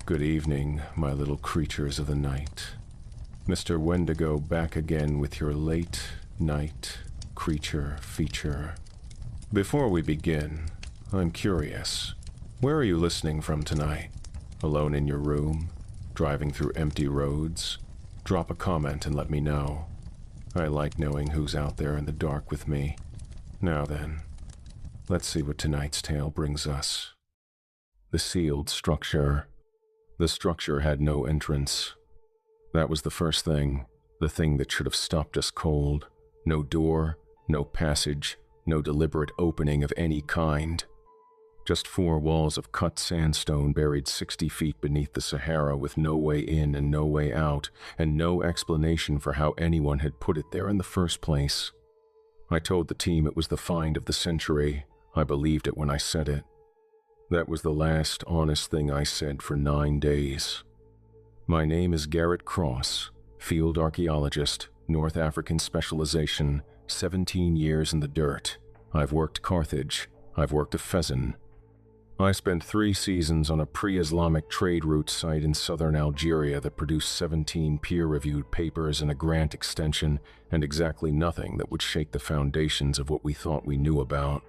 Good evening, my little creatures of the night. Mr. Wendigo back again with your late night creature feature. Before we begin, I'm curious. Where are you listening from tonight? Alone in your room? Driving through empty roads? Drop a comment and let me know. I like knowing who's out there in the dark with me. Now then, let's see what tonight's tale brings us. The sealed structure. The structure had no entrance. That was the first thing, the thing that should have stopped us cold. No door, no passage, no deliberate opening of any kind. Just 4 walls of cut sandstone buried 60 feet beneath the Sahara with no way in and no way out, and no explanation for how anyone had put it there in the first place. I told the team it was the find of the century. I believed it when I said it. That was the last honest thing I said for 9 days. My name is Garrett Cross, field archaeologist, North African specialization, 17 years in the dirt. I've worked Carthage. I've worked a Fezan. I spent 3 seasons on a pre-Islamic trade route site in southern Algeria that produced 17 peer-reviewed papers and a grant extension, and exactly nothing that would shake the foundations of what we thought we knew about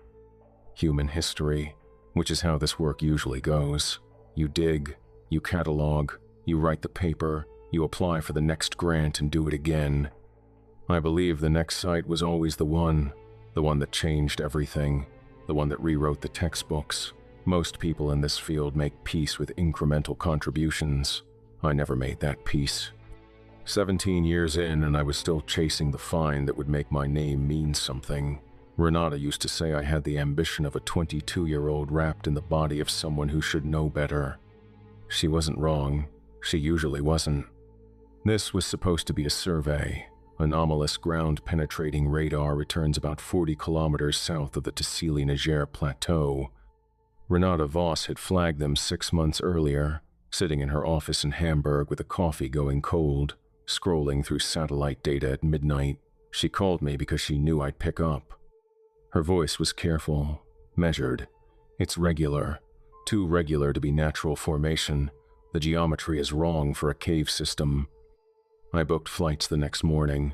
human history, which is how this work usually goes. You dig, you catalog, you write the paper, you apply for the next grant and do it again. I believe the next site was always the one that changed everything, the one that rewrote the textbooks. Most people in this field make peace with incremental contributions. I never made that peace. 17 years in and I was still chasing the find that would make my name mean something. Renata used to say I had the ambition of a 22-year-old wrapped in the body of someone who should know better. She wasn't wrong. She usually wasn't. This was supposed to be a survey. Anomalous ground-penetrating radar returns about 40 kilometers south of the Tassili Niger plateau. Renata Voss had flagged them 6 months earlier, sitting in her office in Hamburg with a coffee going cold, scrolling through satellite data at midnight. She called me because she knew I'd pick up. Her voice was careful, measured. It's regular, too regular to be natural formation. The geometry is wrong for a cave system. I booked flights the next morning.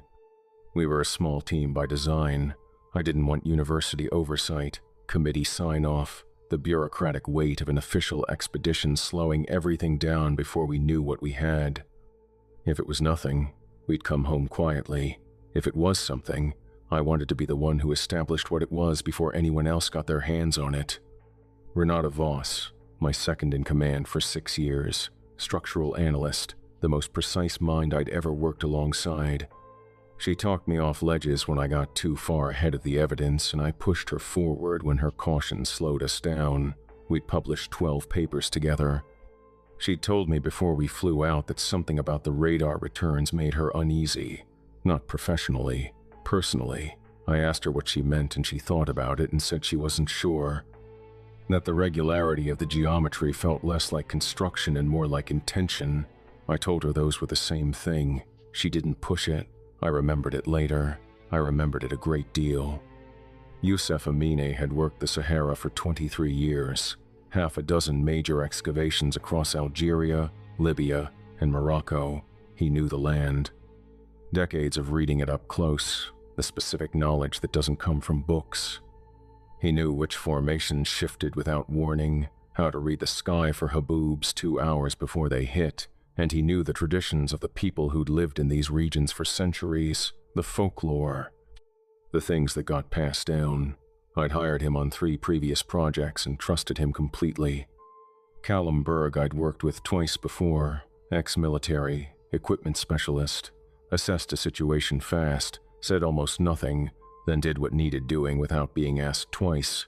We were a small team by design. I didn't want university oversight, committee sign-off, the bureaucratic weight of an official expedition slowing everything down before we knew what we had. If it was nothing, we'd come home quietly. If it was something, I wanted to be the one who established what it was before anyone else got their hands on it. Renata Voss, my second in command for 6 years, structural analyst, the most precise mind I'd ever worked alongside. She talked me off ledges when I got too far ahead of the evidence, and I pushed her forward when her caution slowed us down. We'd published 12 papers together. She'd told me before we flew out that something about the radar returns made her uneasy. Not professionally, personally. I asked her what she meant and she thought about it and said she wasn't sure. That the regularity of the geometry felt less like construction and more like intention. I told her those were the same thing. She didn't push it. I remembered it later. I remembered it a great deal. Youssef Amine had worked the Sahara for 23 years, 6 major excavations across Algeria, Libya, and Morocco. He knew the land. Decades of reading it up close, the specific knowledge that doesn't come from books. He knew which formations shifted without warning, how to read the sky for haboobs 2 hours before they hit, and he knew the traditions of the people who'd lived in these regions for centuries, the folklore, the things that got passed down. I'd hired him on 3 previous projects and trusted him completely. Callum Berg I'd worked with twice before, ex-military, equipment specialist, assessed a situation fast, said almost nothing, then did what needed doing without being asked twice.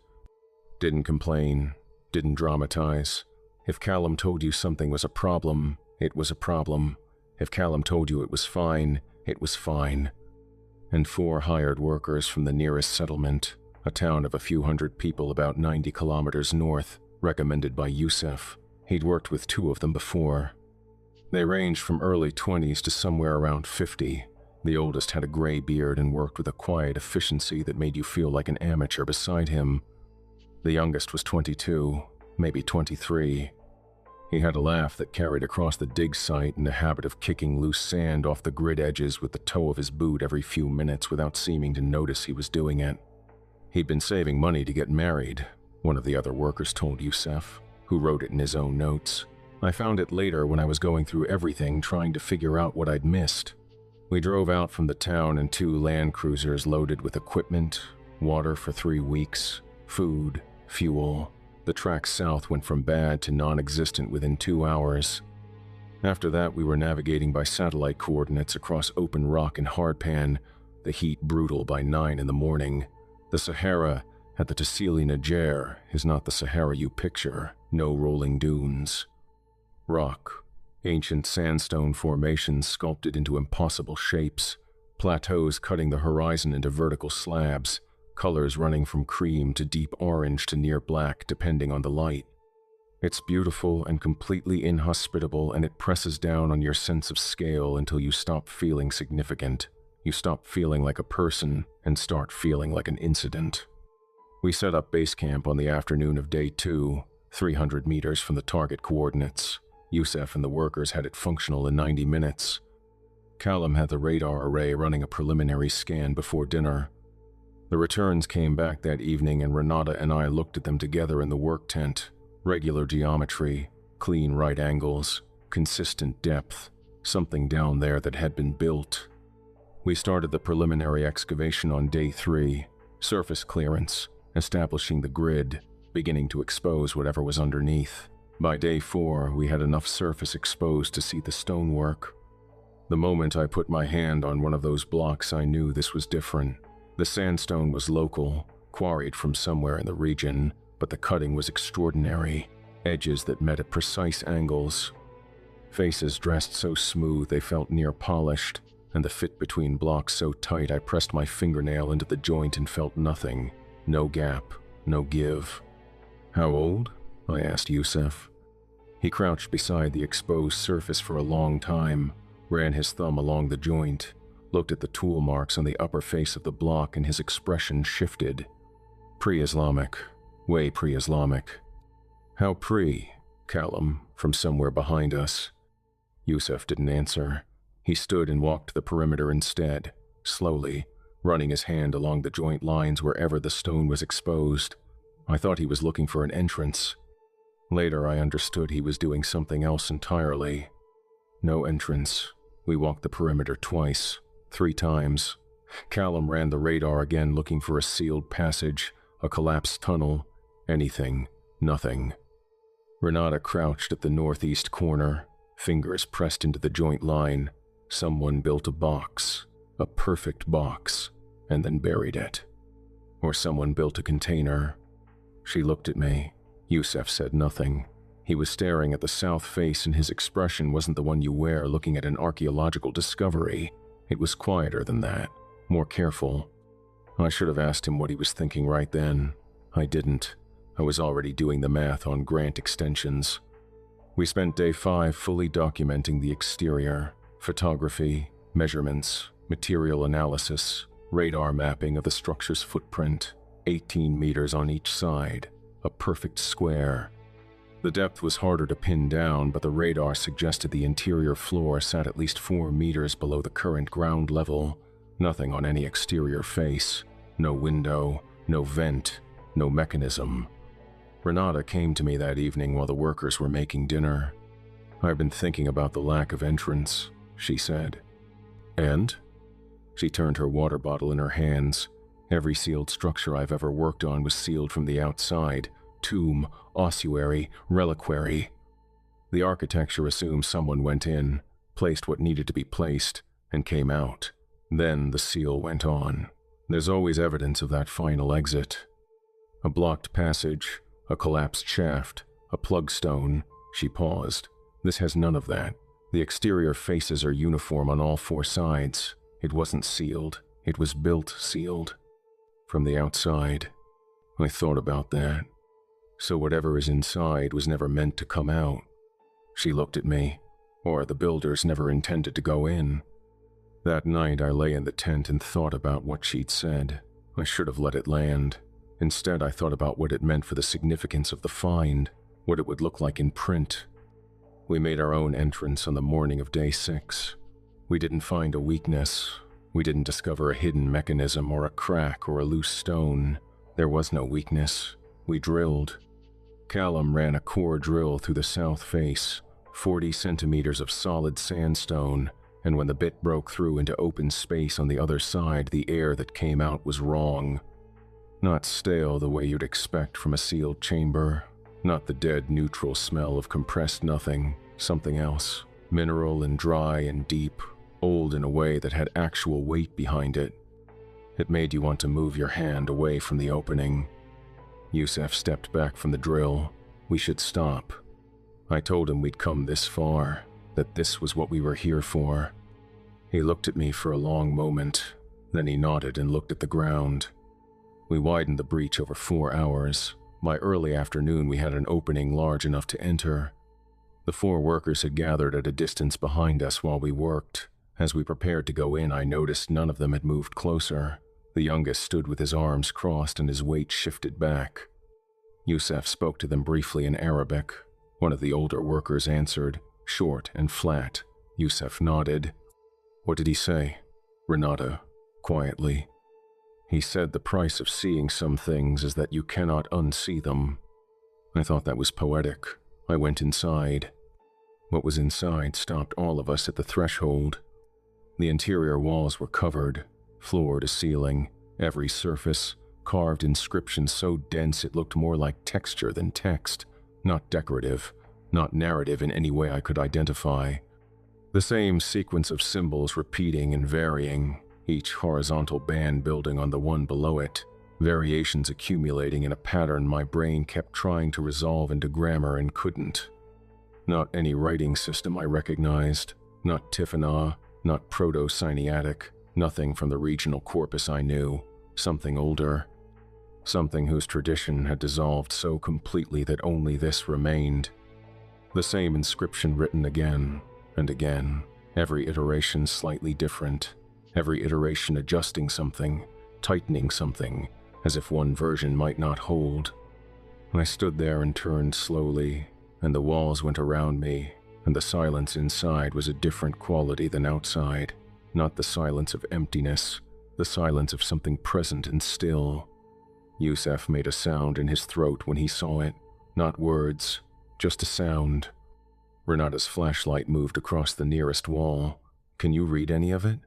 Didn't complain, didn't dramatize. If Callum told you something was a problem, it was a problem. If Callum told you it was fine, it was fine. And 4 hired workers from the nearest settlement, a town of a few hundred people about 90 kilometers north, recommended by Youssef. He'd worked with 2 of them before. They ranged from early 20s to somewhere around 50. The oldest had a gray beard and worked with a quiet efficiency that made you feel like an amateur beside him. The youngest was 22, maybe 23. He had a laugh that carried across the dig site and a habit of kicking loose sand off the grid edges with the toe of his boot every few minutes without seeming to notice he was doing it. He'd been saving money to get married, one of the other workers told Youssef, who wrote it in his own notes. I found it later when I was going through everything trying to figure out what I'd missed. We drove out from the town in 2 Land Cruisers loaded with equipment, water for 3 weeks, food, fuel. The track south went from bad to non-existent within 2 hours. After that, we were navigating by satellite coordinates across open rock and hardpan, the heat brutal by 9 in the morning. The Sahara at the Tassili Niger is not the Sahara you picture, no rolling dunes. Rock, ancient sandstone formations sculpted into impossible shapes, plateaus cutting the horizon into vertical slabs, colors running from cream to deep orange to near black depending on the light. It's beautiful and completely inhospitable, and it presses down on your sense of scale until you stop feeling significant. You stop feeling like a person and start feeling like an incident. We set up base camp on the afternoon of day 2, 300 meters from the target coordinates. Youssef and the workers had it functional in 90 minutes. Callum had the radar array running a preliminary scan before dinner. The returns came back that evening, and Renata and I looked at them together in the work tent. Regular geometry, clean right angles, consistent depth, something down there that had been built. We started the preliminary excavation on day 3, surface clearance, establishing the grid, beginning to expose whatever was underneath. By day 4, we had enough surface exposed to see the stonework. The moment I put my hand on one of those blocks, I knew this was different. The sandstone was local, quarried from somewhere in the region, but the cutting was extraordinary, edges that met at precise angles. Faces dressed so smooth they felt near polished, and the fit between blocks so tight I pressed my fingernail into the joint and felt nothing. No gap, no give. "How old?" I asked Youssef. He crouched beside the exposed surface for a long time, ran his thumb along the joint, looked at the tool marks on the upper face of the block, and his expression shifted. "Pre-Islamic. Way pre-Islamic." "How pre?" Callum, from somewhere behind us. Youssef didn't answer. He stood and walked to the perimeter instead, slowly, running his hand along the joint lines wherever the stone was exposed. I thought he was looking for an entrance. Later, I understood he was doing something else entirely. No entrance. We walked the perimeter twice, 3 times. Callum ran the radar again, looking for a sealed passage, a collapsed tunnel, anything, nothing. Renata crouched at the northeast corner, fingers pressed into the joint line. Someone built a box, a perfect box, and then buried it. Or someone built a container. She looked at me. Youssef said nothing. He was staring at the south face, and his expression wasn't the one you wear looking at an archaeological discovery. It was quieter than that, more careful. I should have asked him what he was thinking right then. I didn't. I was already doing the math on grant extensions. We spent day 5 fully documenting the exterior, photography, measurements, material analysis, radar mapping of the structure's footprint, 18 meters on each side, a perfect square. The depth was harder to pin down, but the radar suggested the interior floor sat at least 4 meters below the current ground level. Nothing on any exterior face. No window, no vent, no mechanism. Renata came to me that evening while the workers were making dinner. "I've been thinking about the lack of entrance," she said. "And?" She turned her water bottle in her hands. Every sealed structure I've ever worked on was sealed from the outside. Tomb, ossuary, reliquary. The architecture assumes someone went in, placed what needed to be placed, and came out. Then the seal went on. There's always evidence of that final exit. A blocked passage, a collapsed shaft, a plug stone. She paused. This has none of that. The exterior faces are uniform on all 4 sides. It wasn't sealed. It was built sealed. From the outside. I thought about that. So whatever is inside was never meant to come out. She looked at me. Or the builders never intended to go in. That night I lay in the tent and thought about what she'd said. I should have let it land. Instead, I thought about what it meant for the significance of the find, what it would look like in print. We made our own entrance on the morning of day 6. We didn't find a weakness. We didn't discover a hidden mechanism or a crack or a loose stone. There was no weakness. We drilled. Callum ran a core drill through the south face, 40 centimeters of solid sandstone, and when the bit broke through into open space on the other side, the air that came out was wrong. Not stale the way you'd expect from a sealed chamber, not the dead neutral smell of compressed nothing, something else, mineral and dry and deep, old in a way that had actual weight behind it. It made you want to move your hand away from the opening. Yusef stepped back from the drill. We should stop. I told him we'd come this far, that this was what we were here for. He looked at me for a long moment, then he nodded and looked at the ground. We widened the breach over 4 hours. By early afternoon we had an opening large enough to enter. The 4 workers had gathered at a distance behind us while we worked. As we prepared to go in, I noticed none of them had moved closer. The youngest stood with his arms crossed and his weight shifted back. Yusef spoke to them briefly in Arabic. One of the older workers answered, short and flat. Yusef nodded. What did he say? Renata, quietly. He said the price of seeing some things is that you cannot unsee them. I thought that was poetic. I went inside. What was inside stopped all of us at the threshold. The interior walls were covered, floor to ceiling, every surface, carved inscriptions so dense it looked more like texture than text, not decorative, not narrative in any way I could identify. The same sequence of symbols repeating and varying, each horizontal band building on the one below it, variations accumulating in a pattern my brain kept trying to resolve into grammar and couldn't. Not any writing system I recognized, not Tifinagh, not Proto-Sinaitic, nothing from the regional corpus I knew, something older, something whose tradition had dissolved so completely that only this remained. The same inscription written again and again, every iteration slightly different, every iteration adjusting something, tightening something, as if one version might not hold. I stood there and turned slowly, and the walls went around me, and the silence inside was a different quality than outside, not the silence of emptiness, the silence of something present and still. Yusef made a sound in his throat when he saw it, not words, just a sound. Renata's flashlight moved across the nearest wall. Can you read any of it?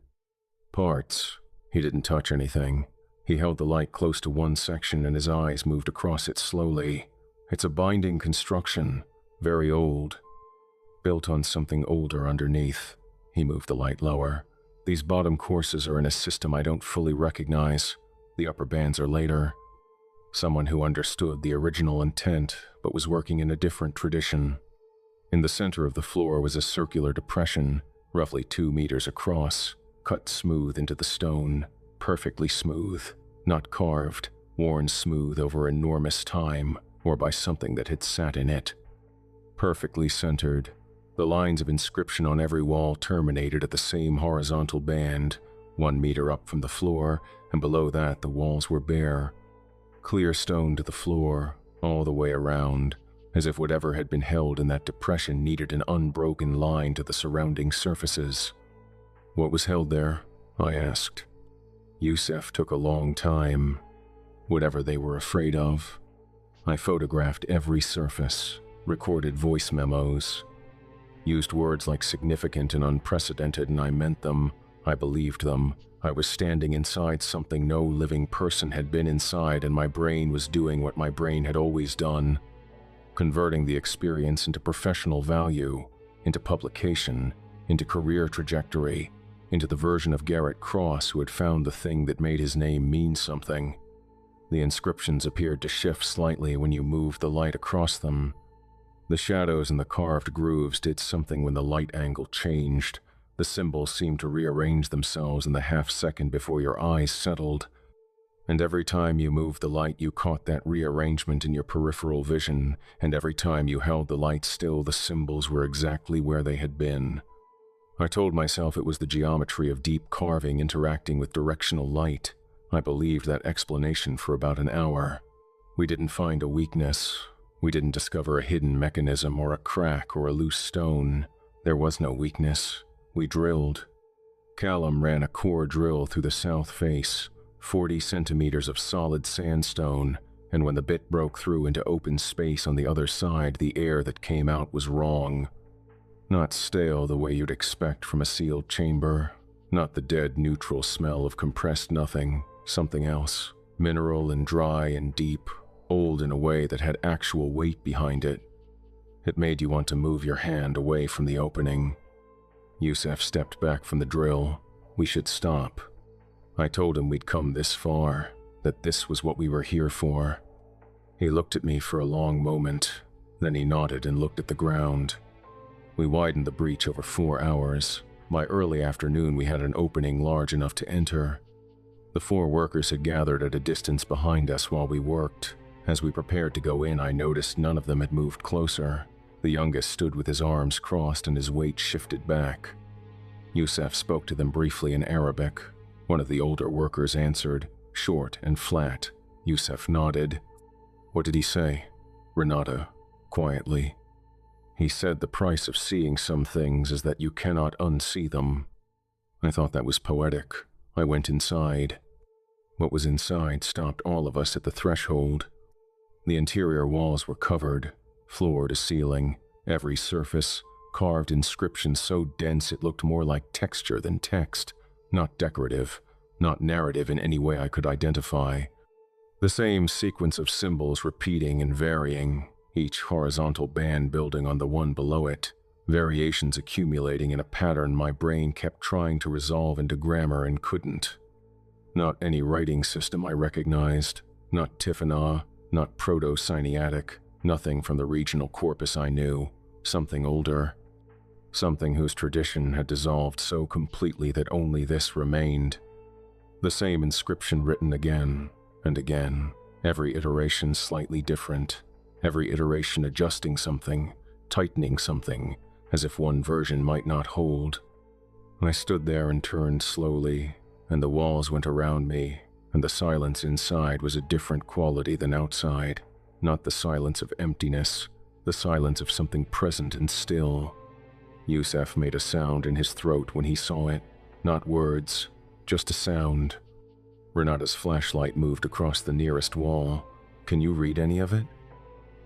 Parts. He didn't touch anything. He held the light close to one section and his eyes moved across it slowly. It's a binding construction, very old, built on something older underneath. He moved the light lower. These bottom courses are in a system I don't fully recognize. The upper bands are later. Someone who understood the original intent, but was working in a different tradition. In the center of the floor was a circular depression, roughly 2 meters across, cut smooth into the stone, perfectly smooth, not carved, worn smooth over enormous time or by something that had sat in it. Perfectly centered, the lines of inscription on every wall terminated at the same horizontal band, 1 meter up from the floor, and below that the walls were bare. Clear stone to the floor, all the way around, as if whatever had been held in that depression needed an unbroken line to the surrounding surfaces. What was held there? I asked. Yusef took a long time. Whatever they were afraid of. I photographed every surface, recorded voice memos, used words like significant and unprecedented, and I meant them. I believed them. I was standing inside something no living person had been inside, and my brain was doing what my brain had always done, converting the experience into professional value, into publication, into career trajectory, into the version of Garrett Cross who had found the thing that made his name mean something. The inscriptions appeared to shift slightly when you moved the light across them. The shadows and the carved grooves did something when the light angle changed. The symbols seemed to rearrange themselves in the half-second before your eyes settled. And every time you moved the light, you caught that rearrangement in your peripheral vision, and every time you held the light still, the symbols were exactly where they had been. I told myself it was the geometry of deep carving interacting with directional light. I believed that explanation for about an hour. We didn't find a weakness. We didn't discover a hidden mechanism or a crack or a loose stone. There was no weakness. We drilled. Callum ran a core drill through the south face, 40 centimeters of solid sandstone, and when the bit broke through into open space on the other side, the air that came out was wrong. Not stale the way you'd expect from a sealed chamber, not the dead neutral smell of compressed nothing, something else, mineral and dry and deep, old in a way that had actual weight behind it. It made you want to move your hand away from the opening. Yusef stepped back from the drill. We should stop. I told him we'd come this far, that this was what we were here for. He looked at me for a long moment, then he nodded and looked at the ground. We widened the breach over 4 hours. By early afternoon we had an opening large enough to enter. The 4 workers had gathered at a distance behind us while we worked. As we prepared to go in, I noticed none of them had moved closer. The youngest stood with his arms crossed and his weight shifted back. Yusef spoke to them briefly in Arabic. One of the older workers answered, short and flat. Yusef nodded. What did he say? Renata, quietly. He said the price of seeing some things is that you cannot unsee them. I thought that was poetic. I went inside. What was inside stopped all of us at the threshold. The interior walls were covered, floor to ceiling, every surface, carved inscriptions so dense it looked more like texture than text, not decorative, not narrative in any way I could identify. The same sequence of symbols repeating and varying, each horizontal band building on the one below it, variations accumulating in a pattern my brain kept trying to resolve into grammar and couldn't. Not any writing system I recognized, not Tifinagh, not Proto-Sinaitic, nothing from the regional corpus I knew, something older. Something whose tradition had dissolved so completely that only this remained. The same inscription written again and again, every iteration slightly different, every iteration adjusting something, tightening something, as if one version might not hold. I stood there and turned slowly, and the walls went around me, and the silence inside was a different quality than outside, not the silence of emptiness, the silence of something present and still. Yusef made a sound in his throat when he saw it, not words, just a sound. Renata's flashlight moved across the nearest wall. Can you read any of it?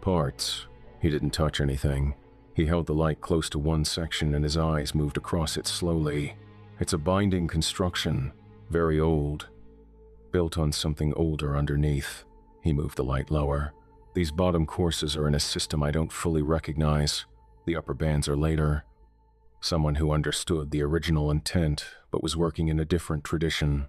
Parts. He didn't touch anything. He held the light close to one section and his eyes moved across it slowly. It's a binding construction, very old, built on something older underneath. He moved the light lower. These bottom courses are in a system I don't fully recognize. The upper bands are later. Someone who understood the original intent, but was working in a different tradition.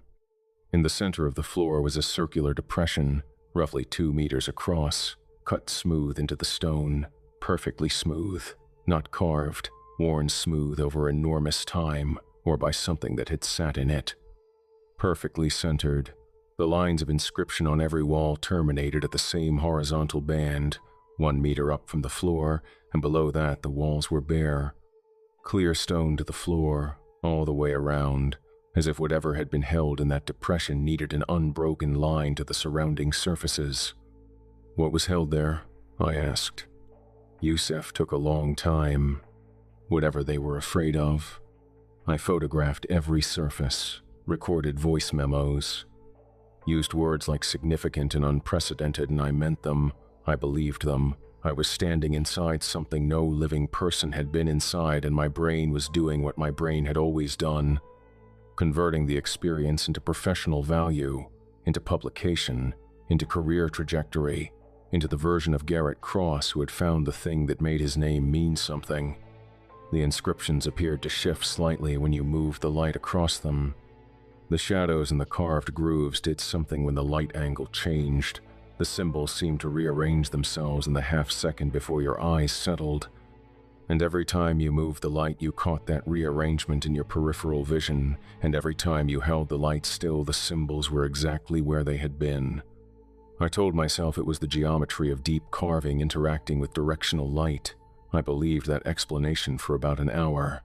In the center of the floor was a circular depression, roughly 2 meters across, cut smooth into the stone, perfectly smooth, not carved, worn smooth over enormous time, or by something that had sat in it. Perfectly centered, the lines of inscription on every wall terminated at the same horizontal band, 1 meter up from the floor, and below that the walls were bare. Clear stone to the floor, all the way around, as if whatever had been held in that depression needed an unbroken line to the surrounding surfaces. What was held there? I asked. Yusef took a long time. Whatever they were afraid of. I photographed every surface, recorded voice memos, used words like significant and unprecedented, and I meant them. I believed them. I was standing inside something no living person had been inside, and my brain was doing what my brain had always done, converting the experience into professional value, into publication, into career trajectory, into the version of Garrett Cross who had found the thing that made his name mean something. The inscriptions appeared to shift slightly when you moved the light across them. The shadows and the carved grooves did something when the light angle changed. The symbols seemed to rearrange themselves in the half-second before your eyes settled. And every time you moved the light, you caught that rearrangement in your peripheral vision, and every time you held the light still, the symbols were exactly where they had been. I told myself it was the geometry of deep carving interacting with directional light. I believed that explanation for about an hour.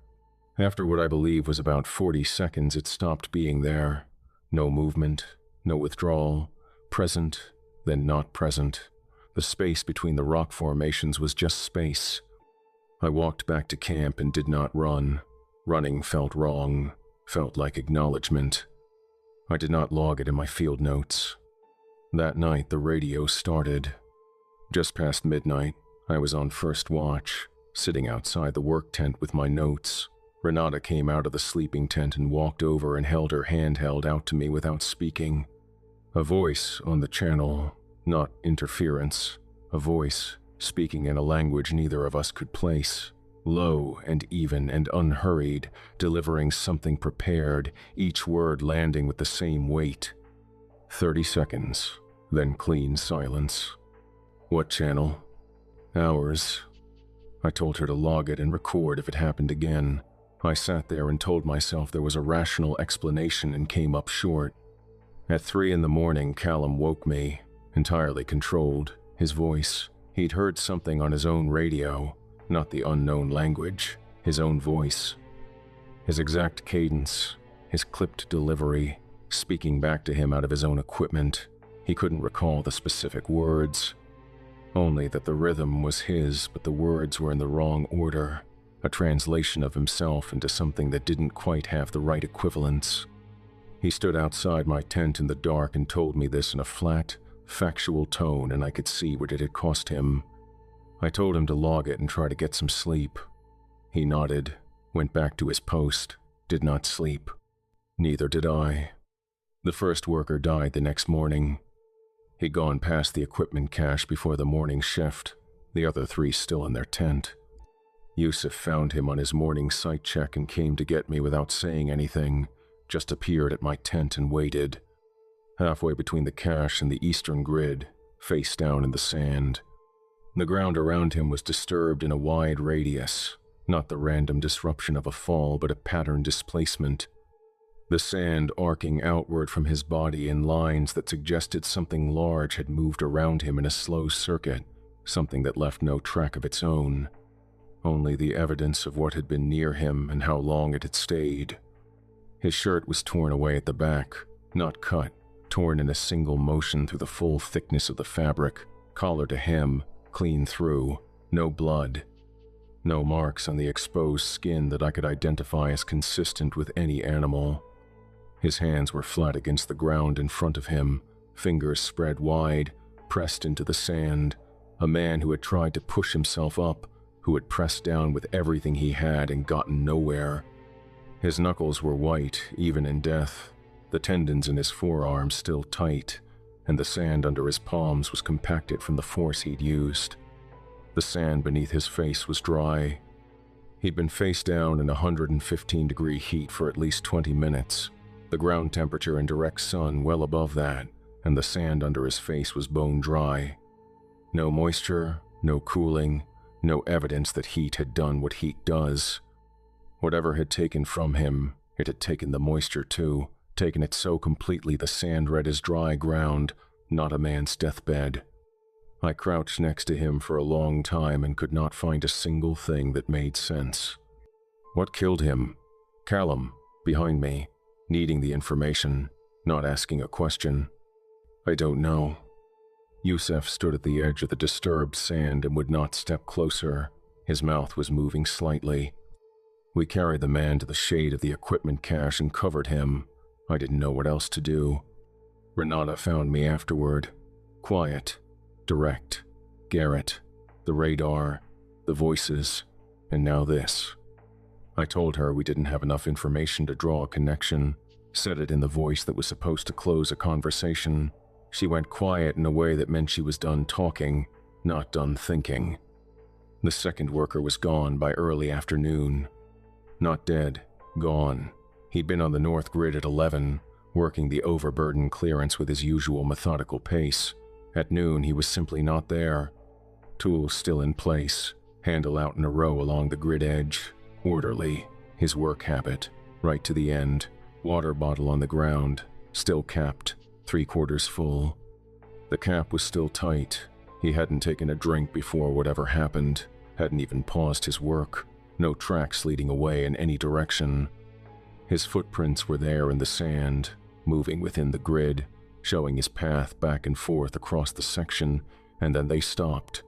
After what I believe was about 40 seconds, it stopped being there. No movement, no withdrawal, present, then not present. The space between the rock formations was just space. I walked back to camp and did not run. Running felt wrong, felt like acknowledgement. I did not log it in my field notes. That night, the radio started. Just past midnight, I was on first watch, sitting outside the work tent with my notes. Renata came out of the sleeping tent and walked over and held her handheld out to me without speaking. A voice on the channel, not interference. A voice speaking in a language neither of us could place. Low and even and unhurried, delivering something prepared, each word landing with the same weight. 30 seconds, then clean silence. What channel? Ours. I told her to log it and record if it happened again. I sat there and told myself there was a rational explanation and came up short. At 3 a.m, Callum woke me, entirely controlled, his voice. He'd heard something on his own radio, not the unknown language, his own voice. His exact cadence, his clipped delivery, speaking back to him out of his own equipment. He couldn't recall the specific words, only that the rhythm was his, but the words were in the wrong order, a translation of himself into something that didn't quite have the right equivalence. He stood outside my tent in the dark and told me this in a flat, factual tone, and I could see what it had cost him. I told him to log it and try to get some sleep. He nodded, went back to his post, did not sleep. Neither did I. The first worker died the next morning. He'd gone past the equipment cache before the morning shift, the other 3 still in their tent. Yusuf found him on his morning site check and came to get me without saying anything, just appeared at my tent and waited. Halfway between the cache and the eastern grid, face down in the sand. The ground around him was disturbed in a wide radius, not the random disruption of a fall, but a pattern displacement. The sand arcing outward from his body in lines that suggested something large had moved around him in a slow circuit, something that left no track of its own. Only the evidence of what had been near him and how long it had stayed. His shirt was torn away at the back, not cut, torn in a single motion through the full thickness of the fabric, collar to hem, clean through, no blood. No marks on the exposed skin that I could identify as consistent with any animal. His hands were flat against the ground in front of him, fingers spread wide, pressed into the sand. A man who had tried to push himself up, who had pressed down with everything he had and gotten nowhere. His knuckles were white, even in death, the tendons in his forearms still tight, and the sand under his palms was compacted from the force he'd used. The sand beneath his face was dry. He'd been face down in 115-degree heat for at least 20 minutes, the ground temperature in direct sun well above that, and the sand under his face was bone dry. No moisture, no cooling, no evidence that heat had done what heat does. Whatever had taken from him, it had taken the moisture too, taken it so completely the sand red as dry ground, not a man's deathbed. I crouched next to him for a long time and could not find a single thing that made sense. What killed him? Callum, behind me, needing the information, not asking a question. I don't know. Yusuf stood at the edge of the disturbed sand and would not step closer. His mouth was moving slightly. We carried the man to the shade of the equipment cache and covered him. I didn't know what else to do. Renata found me afterward. Quiet, direct. Garrett, the radar, the voices, and now this. I told her we didn't have enough information to draw a connection, said it in the voice that was supposed to close a conversation. She went quiet in a way that meant she was done talking, not done thinking. The second worker was gone by early afternoon. Not dead, gone. He'd been on the north grid at 11, working the overburden clearance with his usual methodical pace. At noon, he was simply not there. Tools still in place, handle out in a row along the grid edge, orderly, his work habit, right to the end, water bottle on the ground, still capped, 3/4 full. The cap was still tight. He hadn't taken a drink before whatever happened, hadn't even paused his work, no tracks leading away in any direction. His footprints were there in the sand, moving within the grid, showing his path back and forth across the section, and then they stopped.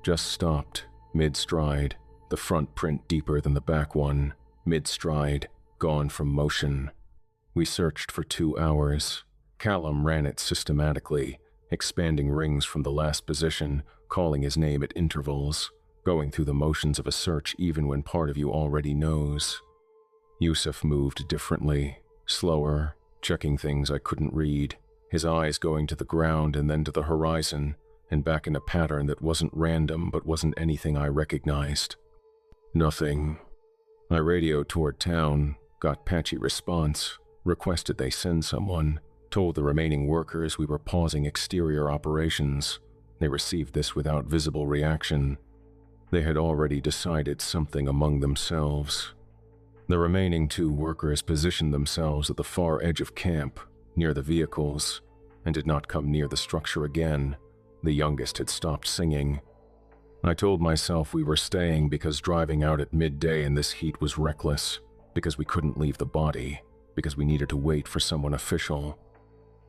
Just stopped, mid-stride, the front print deeper than the back one, mid-stride, gone from motion. We searched for 2 hours. Callum ran it systematically, expanding rings from the last position, calling his name at intervals, going through the motions of a search even when part of you already knows. Yusuf moved differently, slower, checking things I couldn't read, his eyes going to the ground and then to the horizon, and back in a pattern that wasn't random but wasn't anything I recognized. Nothing. I radioed toward town, got patchy response, requested they send someone, told the remaining workers we were pausing exterior operations. They received this without visible reaction. They had already decided something among themselves. The remaining 2 workers positioned themselves at the far edge of camp, near the vehicles, and did not come near the structure again. The youngest had stopped singing. I told myself we were staying because driving out at midday in this heat was reckless, because we couldn't leave the body, because we needed to wait for someone official.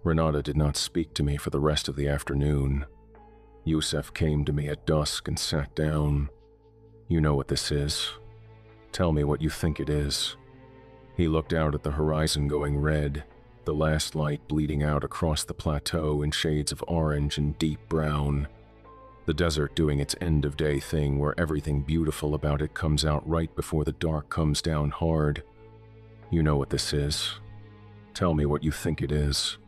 Renata did not speak to me for the rest of the afternoon. Yusuf came to me at dusk and sat down. "You know what this is. Tell me what you think it is." He looked out at the horizon going red, the last light bleeding out across the plateau in shades of orange and deep brown. The desert doing its end-of-day thing where everything beautiful about it comes out right before the dark comes down hard. "You know what this is. Tell me what you think it is."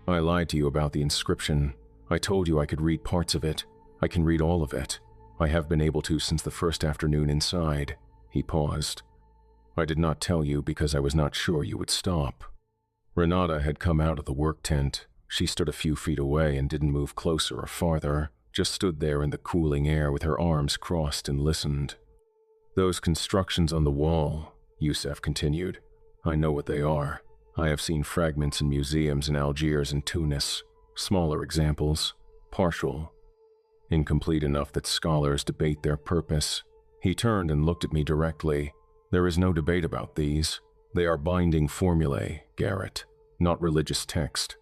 "I lied to you about the inscription. I told you I could read parts of it. I can read all of it. I have been able to since the first afternoon inside." He paused. "I did not tell you because I was not sure you would stop." Renata had come out of the work tent. She stood a few feet away and didn't move closer or farther, just stood there in the cooling air with her arms crossed and listened. "Those constructions on the wall," Yusuf continued, "I know what they are. I have seen fragments in museums in Algiers and Tunis. Smaller examples, partial, incomplete enough that scholars debate their purpose." He turned and looked at me directly. "There is no debate about these. They are binding formulae, Garrett, not religious text.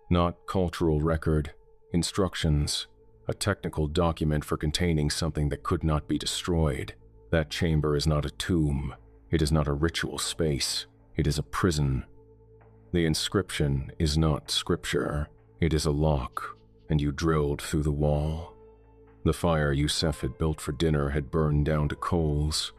Not cultural record, instructions, a technical document for containing something that could not be destroyed. That chamber is not a tomb. It is not a ritual space. It is a prison. The inscription is not scripture. It is a lock, and you drilled through the wall." The fire Yusuf had built for dinner had burned down to coals.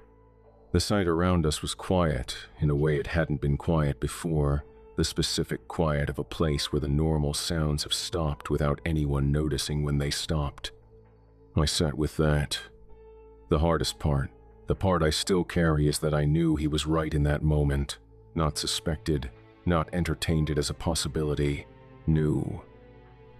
The sight around us was quiet, in a way it hadn't been quiet before, the specific quiet of a place where the normal sounds have stopped without anyone noticing when they stopped. I sat with that. The hardest part, the part I still carry, is that I knew he was right in that moment, not suspected, not entertained it as a possibility, knew.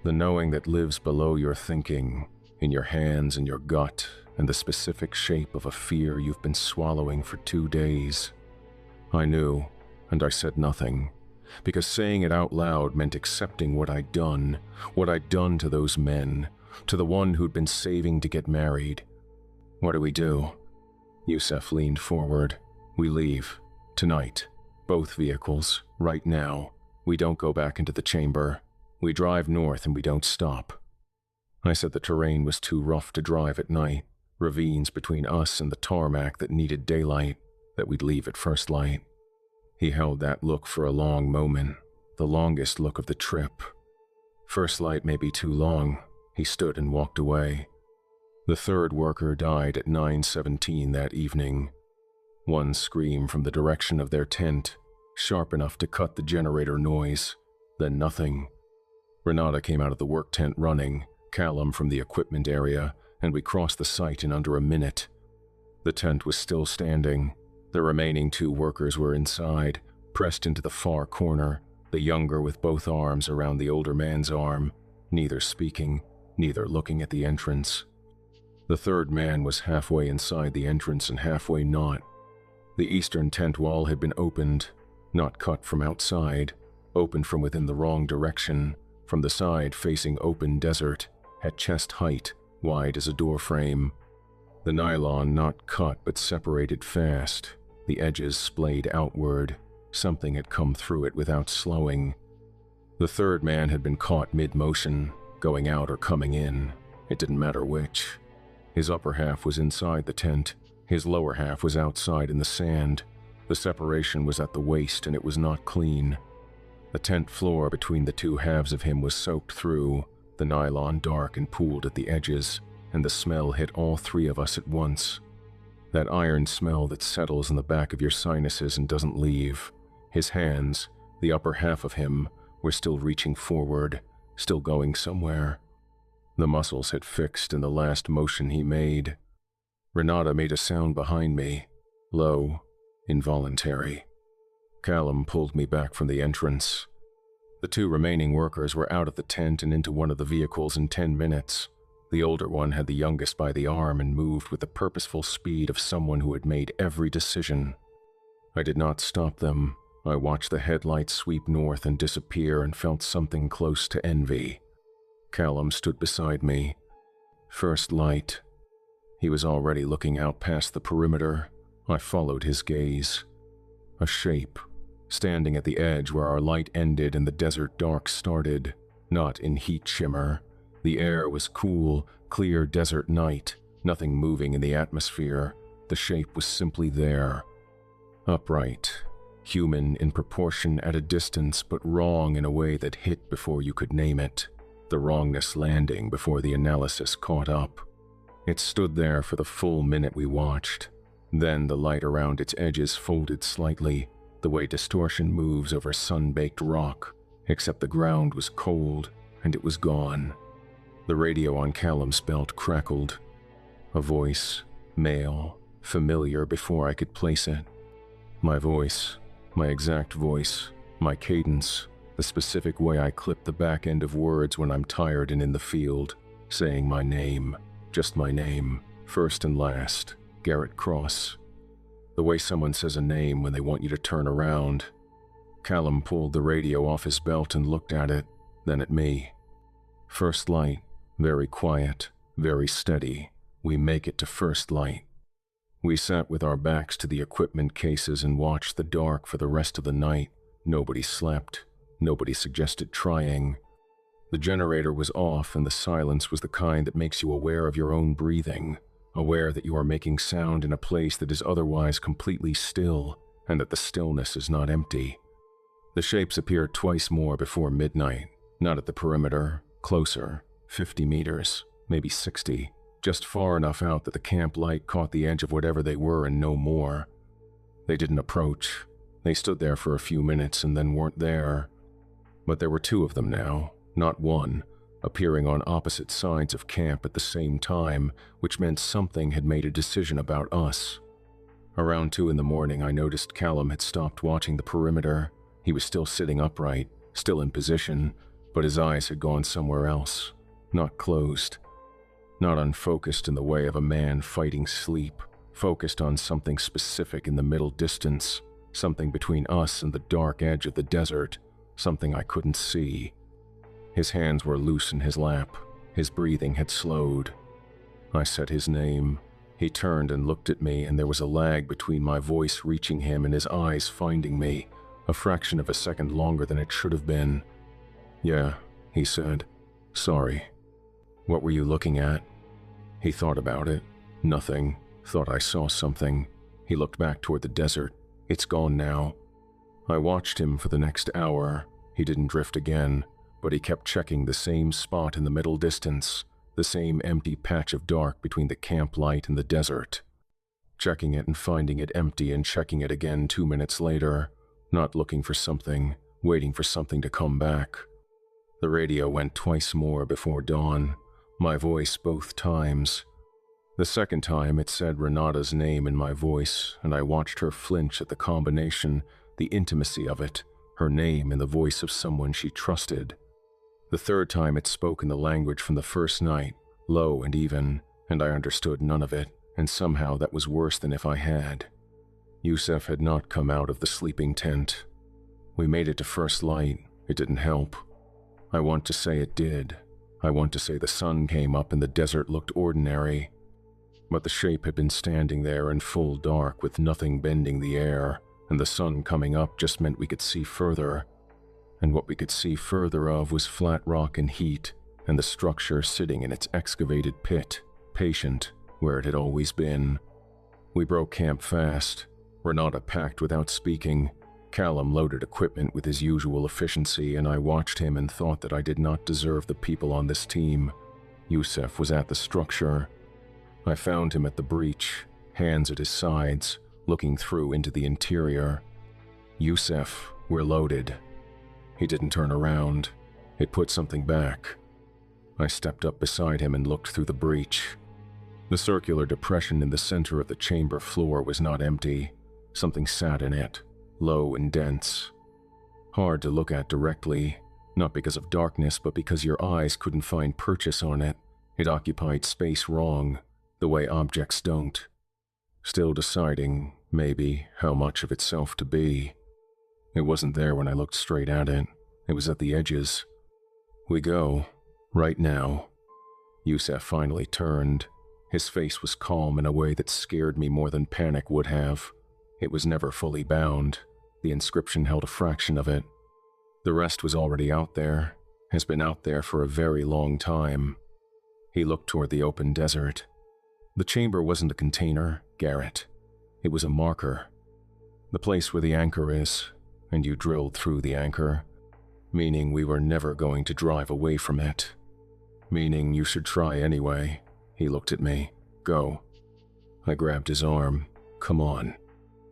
The knowing that lives below your thinking, in your hands and your gut, and the specific shape of a fear you've been swallowing for 2 days. I knew, and I said nothing, because saying it out loud meant accepting what I'd done to those men, to the one who'd been saving to get married. "What do we do?" Yusuf leaned forward. "We leave. Tonight. Both vehicles. Right now. We don't go back into the chamber. We drive north and we don't stop." I said the terrain was too rough to drive at night, ravines between us and the tarmac that needed daylight, that we'd leave at first light. He held that look for a long moment, the longest look of the trip. "First light may be too long." He stood and walked away. The 3rd worker died at 9:17 that evening. One scream from the direction of their tent, sharp enough to cut the generator noise, then nothing. Renata came out of the work tent running, Callum from the equipment area, and we crossed the site in under a minute. The tent was still standing. The remaining 2 workers were inside, pressed into the far corner, the younger with both arms around the older man's arm, neither speaking, neither looking at the entrance. The 3rd man was halfway inside the entrance and halfway not. The eastern tent wall had been opened, not cut from outside, opened from within the wrong direction, from the side facing open desert, at chest height, wide as a doorframe. The nylon not cut but separated fast, the edges splayed outward. Something had come through it without slowing. The 3rd man had been caught mid-motion, going out or coming in. It didn't matter which. His upper half was inside the tent. His lower half was outside in the sand. The separation was at the waist, and it was not clean. The tent floor between the two halves of him was soaked through, the nylon dark and pooled at the edges, and the smell hit all three of us at once. That iron smell that settles in the back of your sinuses and doesn't leave. His hands, the upper half of him, were still reaching forward, still going somewhere. The muscles had fixed in the last motion he made. Renata made a sound behind me, low, involuntary. Callum pulled me back from the entrance. The two remaining workers were out of the tent and into one of the vehicles in 10 minutes. The older one had the youngest by the arm and moved with the purposeful speed of someone who had made every decision. I did not stop them. I watched the headlights sweep north and disappear and felt something close to envy. Callum stood beside me. First light. He was already looking out past the perimeter. I followed his gaze. A shape, standing at the edge where our light ended and the desert dark started, not in heat shimmer. The air was cool, clear desert night, nothing moving in the atmosphere. The shape was simply there. Upright, human in proportion at a distance, but wrong in a way that hit before you could name it, the wrongness landing before the analysis caught up. It stood there for the full minute we watched. Then the light around its edges folded slightly, the way distortion moves over sun-baked rock, except the ground was cold and it was gone. The radio on Callum's belt crackled. A voice, male, familiar before I could place it. My voice, my exact voice, my cadence, the specific way I clip the back end of words when I'm tired and in the field, saying my name, just my name, first and last, Garrett Cross. The way someone says a name when they want you to turn around. Callum pulled the radio off his belt and looked at it, then at me. First light, very quiet, very steady. We make it to first light. We sat with our backs to the equipment cases and watched the dark for the rest of the night. Nobody slept. Nobody suggested trying. The generator was off, and the silence was the kind that makes you aware of your own breathing, aware that you are making sound in a place that is otherwise completely still, and that the stillness is not empty. The shapes appeared twice more before midnight, not at the perimeter, closer, 50 meters, maybe 60, just far enough out that the camp light caught the edge of whatever they were and no more. They didn't approach. They stood there for a few minutes and then weren't there. But there were two of them now, not one, appearing on opposite sides of camp at the same time, which meant something had made a decision about us. Around 2 in the morning, I noticed Callum had stopped watching the perimeter. He was still sitting upright, still in position, but his eyes had gone somewhere else, not closed, not unfocused in the way of a man fighting sleep, focused on something specific in the middle distance, something between us and the dark edge of the desert, something I couldn't see. His hands were loose in his lap. His breathing had slowed. I said his name. He turned and looked at me, and there was a lag between my voice reaching him and his eyes finding me, a fraction of a second longer than it should have been. "Yeah," he said. "Sorry." "What were you looking at?" He thought about it. Nothing. Thought I saw something. He looked back toward the desert. "It's gone now." I watched him for the next hour. He didn't drift again, but he kept checking the same spot in the middle distance, the same empty patch of dark between the camp light and the desert. Checking it and finding it empty and checking it again 2 minutes later, not looking for something, waiting for something to come back. The radio went twice more before dawn, my voice both times. The second time it said Renata's name in my voice, and I watched her flinch at the combination, the intimacy of it, her name in the voice of someone she trusted. The third time it spoke in the language from the first night, low and even, and I understood none of it, and somehow that was worse than if I had. Yusef had not come out of the sleeping tent. We made it to first light. It didn't help. I want to say it did. I want to say the sun came up and the desert looked ordinary. But the shape had been standing there in full dark with nothing bending the air, and the sun coming up just meant we could see further. And what we could see further of was flat rock and heat, and the structure sitting in its excavated pit, patient where it had always been. We broke camp fast. Renata packed without speaking. Callum loaded equipment with his usual efficiency, and I watched him and thought that I did not deserve the people on this team. Yusef was at the structure. I found him at the breach, hands at his sides, looking through into the interior. Yusef, we're loaded. He didn't turn around. It put something back. I stepped up beside him and looked through the breach. The circular depression in the center of the chamber floor was not empty. Something sat in it, low and dense. Hard to look at directly, not because of darkness, but because your eyes couldn't find purchase on it. It occupied space wrong, the way objects don't. Still deciding, maybe, how much of itself to be. It wasn't there when I looked straight at it. It was at the edges. We go, right now. Yusef finally turned. His face was calm in a way that scared me more than panic would have. It was never fully bound. The inscription held a fraction of it. The rest was already out there, has been out there for a very long time. He looked toward the open desert. The chamber wasn't a container, Garrett. It was a marker. The place where the anchor is, and you drilled through the anchor, meaning we were never going to drive away from it. Meaning you should try anyway. He looked at me. Go. I grabbed his arm. Come on.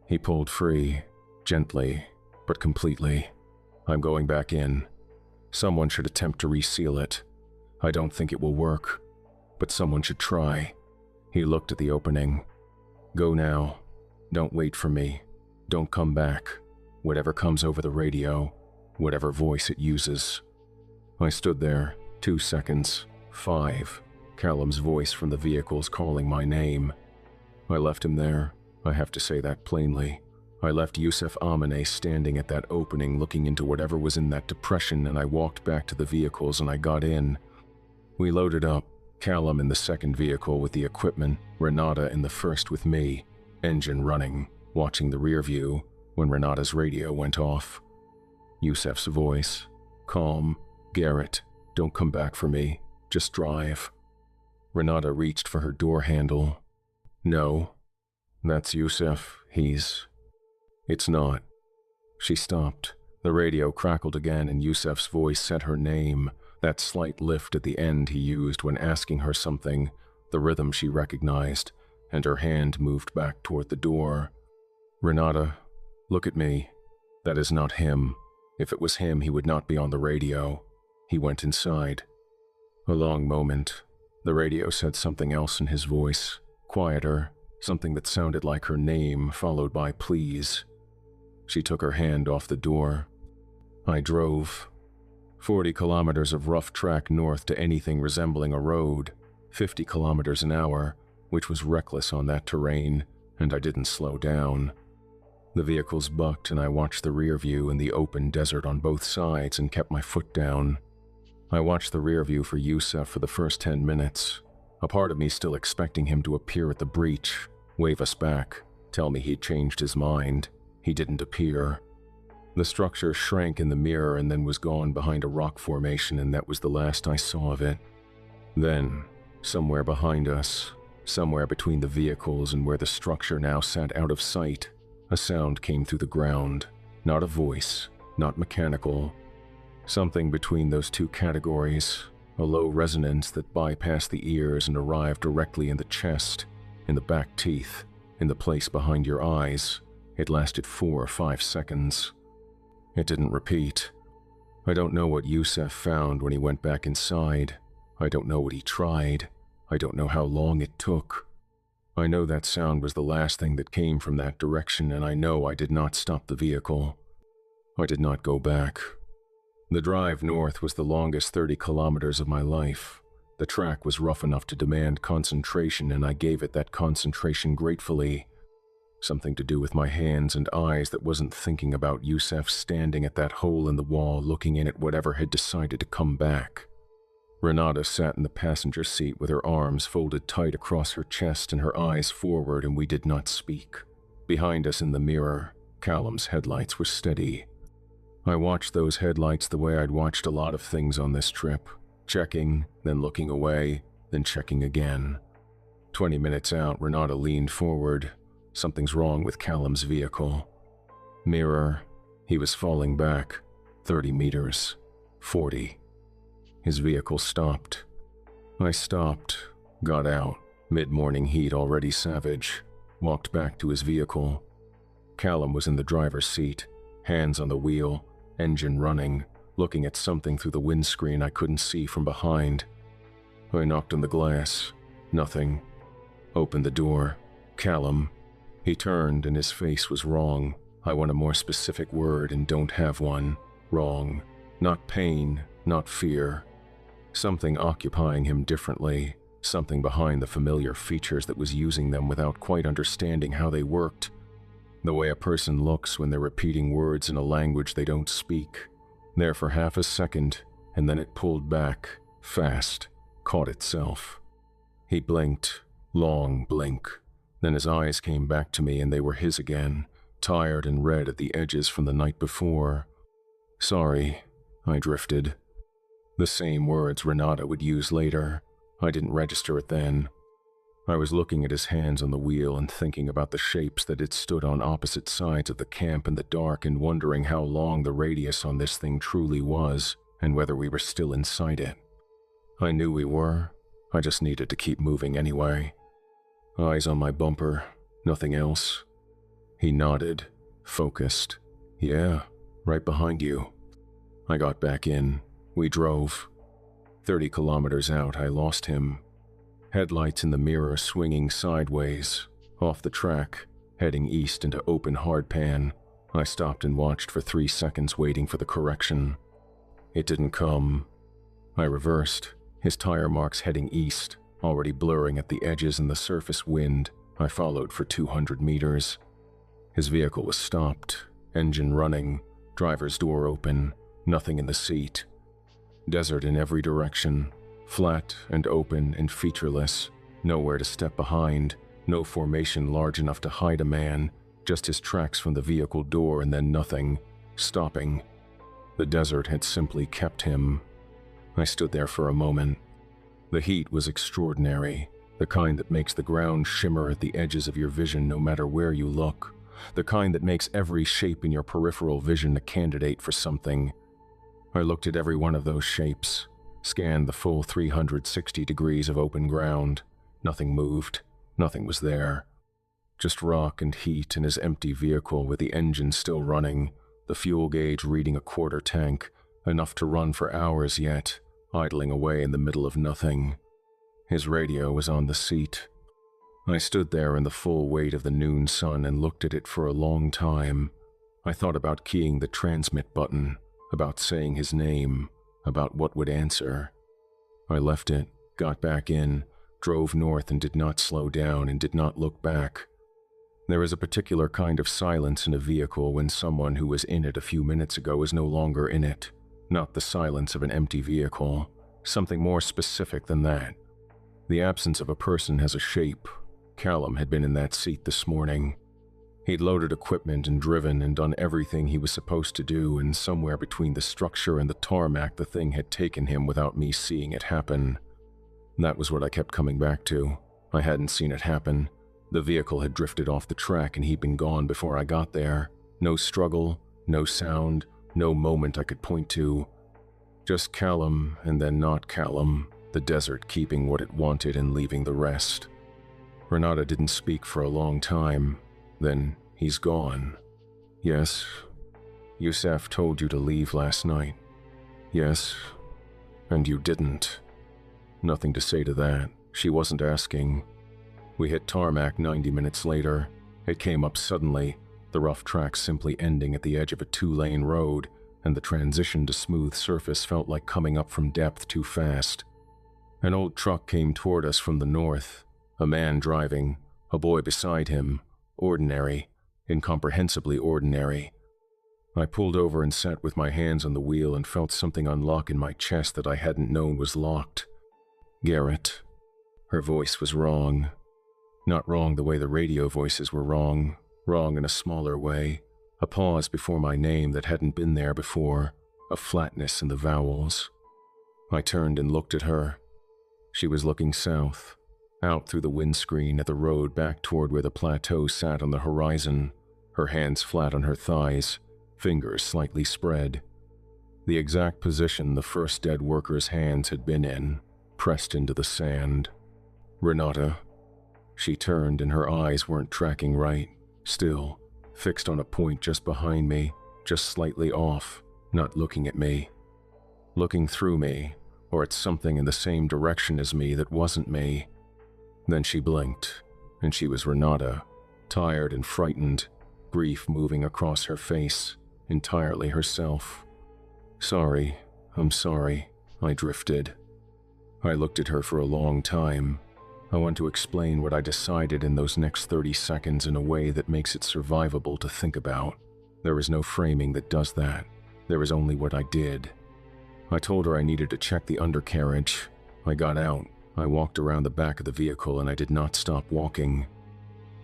He pulled free, gently, but completely. I'm going back in. Someone should attempt to reseal it. I don't think it will work, but someone should try. He looked at the opening. Go now. Don't wait for me. Don't come back. Whatever comes over the radio, whatever voice it uses. I stood there, 2 seconds, 5. Callum's voice from the vehicles calling my name. I left him there. I have to say that plainly. I left Yusef Amine standing at that opening looking into whatever was in that depression, and I walked back to the vehicles and I got in. We loaded up, Callum in the second vehicle with the equipment, Renata in the first with me, engine running, watching the rear view when Renata's radio went off. Yusef's voice, calm, Garrett, don't come back for me, just drive. Renata reached for her door handle. No. That's Yusef. It's not. She stopped. The radio crackled again and Yusef's voice said her name, that slight lift at the end he used when asking her something, the rhythm she recognized, and her hand moved back toward the door. Renata, look at me. That is not him. If it was him, he would not be on the radio. He went inside. A long moment. The radio said something else in his voice, quieter, something that sounded like her name followed by please. She took her hand off the door. I drove. 40 kilometers of rough track north to anything resembling a road, 50 kilometers an hour, which was reckless on that terrain, and I didn't slow down. The vehicles bucked and I watched the rear view and the open desert on both sides and kept my foot down. I watched the rear view for Yusef for the first 10 minutes, a part of me still expecting him to appear at the breach, wave us back, tell me he'd changed his mind. He didn't appear. The structure shrank in the mirror and then was gone behind a rock formation, and that was the last I saw of it. Then, somewhere behind us, somewhere between the vehicles and where the structure now sat out of sight, a sound came through the ground. Not a voice, not mechanical. Something between those two categories, a low resonance that bypassed the ears and arrived directly in the chest, in the back teeth, in the place behind your eyes. It lasted 4 or 5 seconds. It didn't repeat. I don't know what Yusef found when he went back inside. I don't know what he tried. I don't know how long it took. I know that sound was the last thing that came from that direction, and I know I did not stop the vehicle. I did not go back. The drive north was the longest 30 kilometers of my life. The track was rough enough to demand concentration, and I gave it that concentration gratefully. Something to do with my hands and eyes that wasn't thinking about Yusef standing at that hole in the wall looking in at whatever had decided to come back. Renata sat in the passenger seat with her arms folded tight across her chest and her eyes forward, and we did not speak. Behind us in the mirror, Callum's headlights were steady. I watched those headlights the way I'd watched a lot of things on this trip, Checking, then looking away, then checking again. 20 minutes out, Renata leaned forward. Something's wrong with Callum's vehicle. Mirror. He was falling back. 30 meters. 40. His vehicle stopped. I stopped, got out, mid-morning heat already savage, walked back to his vehicle. Callum was in the driver's seat, hands on the wheel, engine running, looking at something through the windscreen I couldn't see from behind. I knocked on the glass. Nothing. Opened the door. Callum. He turned and his face was wrong. I want a more specific word and don't have one. Wrong. Not pain, not fear. Something occupying him differently. Something behind the familiar features that was using them without quite understanding how they worked. The way a person looks when they're repeating words in a language they don't speak. There for half a second, and then it pulled back, fast, caught itself. He blinked, long blink. Then his eyes came back to me and they were his again, tired and red at the edges from the night before. Sorry, I drifted. The same words Renata would use later. I didn't register it then. I was looking at his hands on the wheel and thinking about the shapes that had stood on opposite sides of the camp in the dark and wondering how long the radius on this thing truly was and whether we were still inside it. I knew we were. I just needed to keep moving anyway. Eyes on my bumper, nothing else. He nodded, focused. Yeah, right behind you. I got back in. We drove. 30 kilometers out, I lost him. Headlights in the mirror swinging sideways, off the track, heading east into open hardpan. I stopped and watched for 3 seconds waiting for the correction. It didn't come. I reversed, his tire marks heading east, already blurring at the edges in the surface wind. I followed for 200 meters. His vehicle was stopped, engine running, driver's door open, nothing in the seat. Desert in every direction. Flat and open and featureless, nowhere to step behind, no formation large enough to hide a man, just his tracks from the vehicle door and then nothing, stopping. The desert had simply kept him. I stood there for a moment. The heat was extraordinary, the kind that makes the ground shimmer at the edges of your vision no matter where you look, the kind that makes every shape in your peripheral vision a candidate for something. I looked at every one of those shapes. Scanned the full 360 degrees of open ground. Nothing moved. Nothing was there. Just rock and heat in his empty vehicle with the engine still running, the fuel gauge reading a quarter tank, enough to run for hours yet, idling away in the middle of nothing. His radio was on the seat. I stood there in the full weight of the noon sun and looked at it for a long time. I thought about keying the transmit button, about saying his name, about what would answer. I left it, got back in, drove north and did not slow down and did not look back. There is a particular kind of silence in a vehicle when someone who was in it a few minutes ago is no longer in it. Not the silence of an empty vehicle, something more specific than that. The absence of a person has a shape. Callum had been in that seat this morning. He'd loaded equipment and driven and done everything he was supposed to do, and somewhere between the structure and the tarmac the thing had taken him without me seeing it happen. That was what I kept coming back to. I hadn't seen it happen. The vehicle had drifted off the track and he'd been gone before I got there. No struggle, no sound, no moment I could point to. Just Callum and then not Callum, the desert keeping what it wanted and leaving the rest. Renata didn't speak for a long time. Then he's gone. Yes. Youssef told you to leave last night. Yes. And you didn't. Nothing to say to that. She wasn't asking. We hit tarmac 90 minutes later. It came up suddenly, the rough track simply ending at the edge of a 2-lane road, and the transition to smooth surface felt like coming up from depth too fast. An old truck came toward us from the north. A man driving, a boy beside him. Ordinary, incomprehensibly ordinary. I pulled over and sat with my hands on the wheel and felt something unlock in my chest that I hadn't known was locked. Garrett. Her voice was wrong. Not wrong the way the radio voices were wrong in a smaller way. A pause before my name that hadn't been there before, a flatness in the vowels. I turned and looked at her. She was looking south, out through the windscreen at the road back toward where the plateau sat on the horizon, her hands flat on her thighs, fingers slightly spread. The exact position the first dead worker's hands had been in, pressed into the sand. Renata. She turned and her eyes weren't tracking right, still, fixed on a point just behind me, just slightly off, not looking at me. Looking through me, or at something in the same direction as me that wasn't me. Then she blinked, and she was Renata, tired and frightened, grief moving across her face, entirely herself. Sorry, I'm sorry, I drifted. I looked at her for a long time. I want to explain what I decided in those next 30 seconds in a way that makes it survivable to think about. There is no framing that does that. There is only what I did. I told her I needed to check the undercarriage. I got out. I walked around the back of the vehicle and I did not stop walking.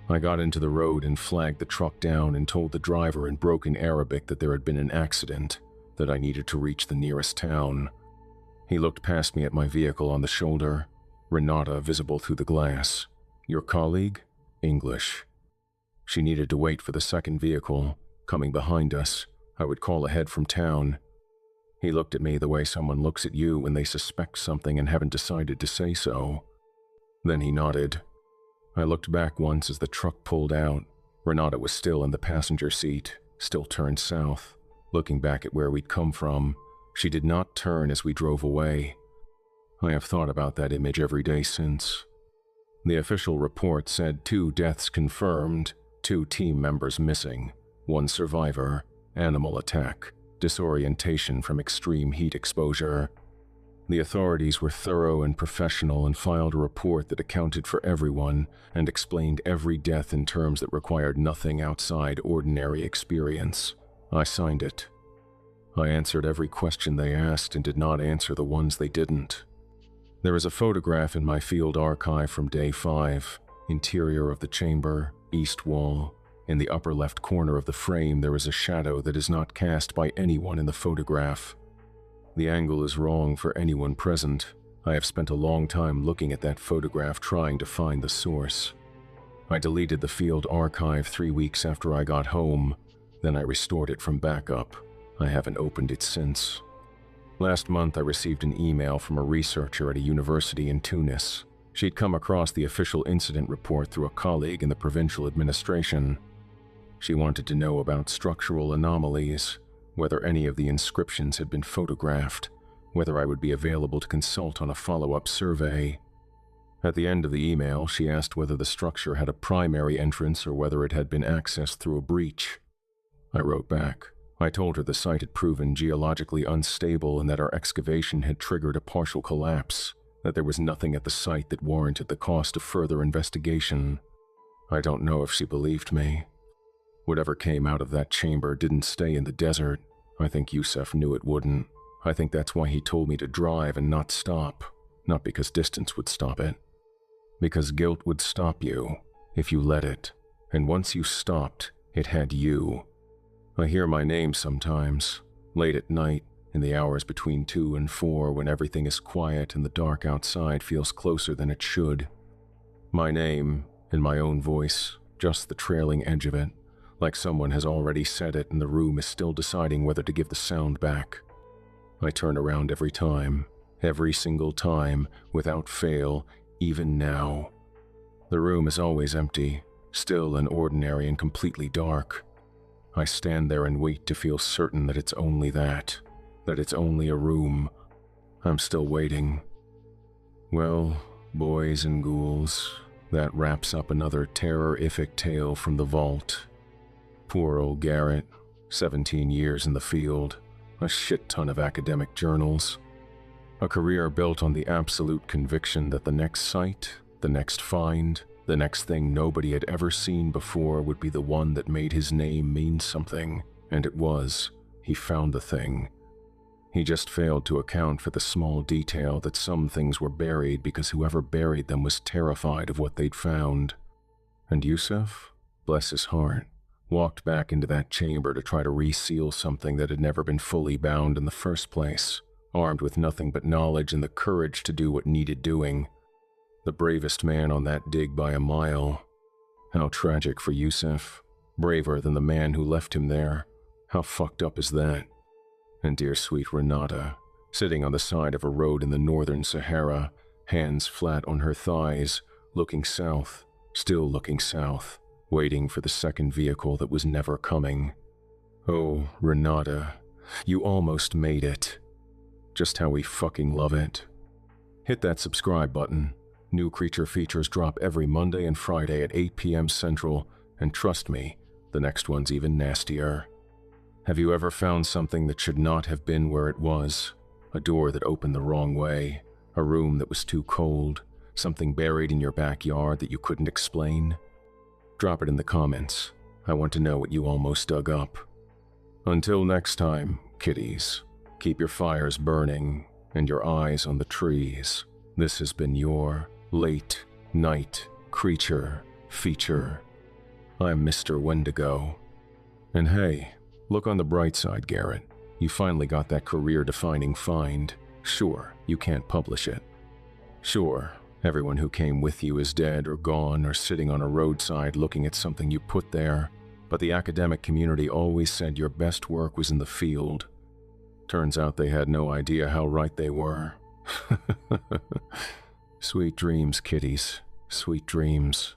I got into the road and flagged the truck down and told the driver in broken Arabic that there had been an accident, that I needed to reach the nearest town. He looked past me at my vehicle on the shoulder, Renata visible through the glass. Your colleague? English. She needed to wait for the second vehicle, coming behind us. I would call ahead from town. He looked at me the way someone looks at you when they suspect something and haven't decided to say so. Then he nodded. I looked back once as the truck pulled out. Renata was still in the passenger seat, still turned south, looking back at where we'd come from. She did not turn as we drove away. I have thought about that image every day since. The official report said 2 deaths confirmed, 2 team members missing, 1 survivor, animal attack, disorientation from extreme heat exposure. The authorities were thorough and professional and filed a report that accounted for everyone and explained every death in terms that required nothing outside ordinary experience. I signed it. I answered every question they asked and did not answer the ones they didn't. There is a photograph in my field archive from day 5, interior of the chamber, east wall. In the upper left corner of the frame there is a shadow that is not cast by anyone in the photograph. The angle is wrong for anyone present. I have spent a long time looking at that photograph trying to find the source. I deleted the field archive 3 weeks after I got home, then I restored it from backup. I haven't opened it since. Last month I received an email from a researcher at a university in Tunis. She'd come across the official incident report through a colleague in the provincial administration. She wanted to know about structural anomalies, whether any of the inscriptions had been photographed, whether I would be available to consult on a follow-up survey. At the end of the email, she asked whether the structure had a primary entrance or whether it had been accessed through a breach. I wrote back. I told her the site had proven geologically unstable and that our excavation had triggered a partial collapse, that there was nothing at the site that warranted the cost of further investigation. I don't know if she believed me. Whatever came out of that chamber didn't stay in the desert. I think Yusuf knew it wouldn't. I think that's why he told me to drive and not stop. Not because distance would stop it. Because guilt would stop you, if you let it. And once you stopped, it had you. I hear my name sometimes, late at night, in the hours between 2 and 4 when everything is quiet and the dark outside feels closer than it should. My name, in my own voice, just the trailing edge of it. Like someone has already said it and the room is still deciding whether to give the sound back. I turn around every time, every single time, without fail, even now. The room is always empty, still and ordinary and completely dark. I stand there and wait to feel certain that it's only that it's only a room. I'm still waiting. Well, boys and ghouls, that wraps up another terrorific tale from the vault. Poor old Garrett, 17 years in the field, a shit ton of academic journals, a career built on the absolute conviction that the next site, the next find, the next thing nobody had ever seen before would be the one that made his name mean something, and it was. He found the thing. He just failed to account for the small detail that some things were buried because whoever buried them was terrified of what they'd found. And Yusuf, bless his heart, walked back into that chamber to try to reseal something that had never been fully bound in the first place, armed with nothing but knowledge and the courage to do what needed doing. The bravest man on that dig by a mile. How tragic for Yusuf. Braver than the man who left him there. How fucked up is that? And dear sweet Renata, sitting on the side of a road in the northern Sahara, hands flat on her thighs, looking south, still looking south, waiting for the second vehicle that was never coming. Oh, Renata, you almost made it. Just how we fucking love it. Hit that subscribe button. New creature features drop every Monday and Friday at 8 p.m. Central, and trust me, the next one's even nastier. Have you ever found something that should not have been where it was? A door that opened the wrong way, a room that was too cold, something buried in your backyard that you couldn't explain? Drop it in the comments. I want to know what you almost dug up. Until next time, kiddies, keep your fires burning and your eyes on the trees. This has been your late night creature feature. I'm Mr. Wendigo. And hey, look on the bright side, Garrett. You finally got that career-defining find. Sure, you can't publish it. Sure, everyone who came with you is dead or gone or sitting on a roadside looking at something you put there, but the academic community always said your best work was in the field. Turns out they had no idea how right they were. Sweet dreams, kiddies. Sweet dreams.